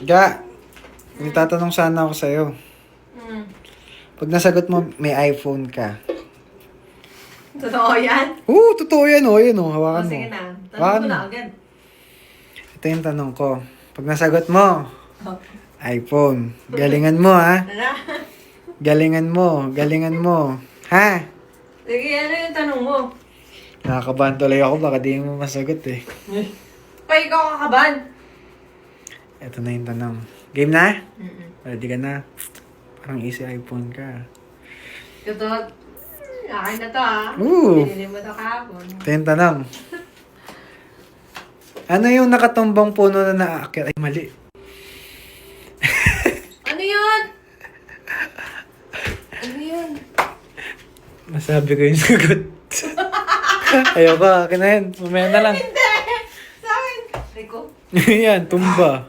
Ga, may tatanong sana ako sa'yo. Hmm. Pag nasagot mo, may iPhone ka. Totoo yan? Oo, totoo yan o. Yan o, O, hawakan mo. sige na. Tanong Hawakan ko mo. na agad. Ito yung tanong ko. Pag nasagot mo, Oh. iPhone. Galingan mo ha. Ano? Galingan mo. Galingan mo. Ha? Sige, ano yung tanong mo? Nakakabahan tuloy ako. Baka di mo masagot eh. Pa, ikaw kakaban. Ito na yung tanong. Game na? Mm-mm. Ready ka na? Parang easy iPhone ka. Totoo. Akin na to ah. Ooh. Binili mo to kahapon. Ito yung tanong. Ano yung nakatumbang puno na naakyat? Ay, mali. Ano yun? Ano yun? Nasabi ko yung sagot. Ayoko, akin na yan. Mamaya na lang. Hindi! Sa akin. Rico? Yan, tumba.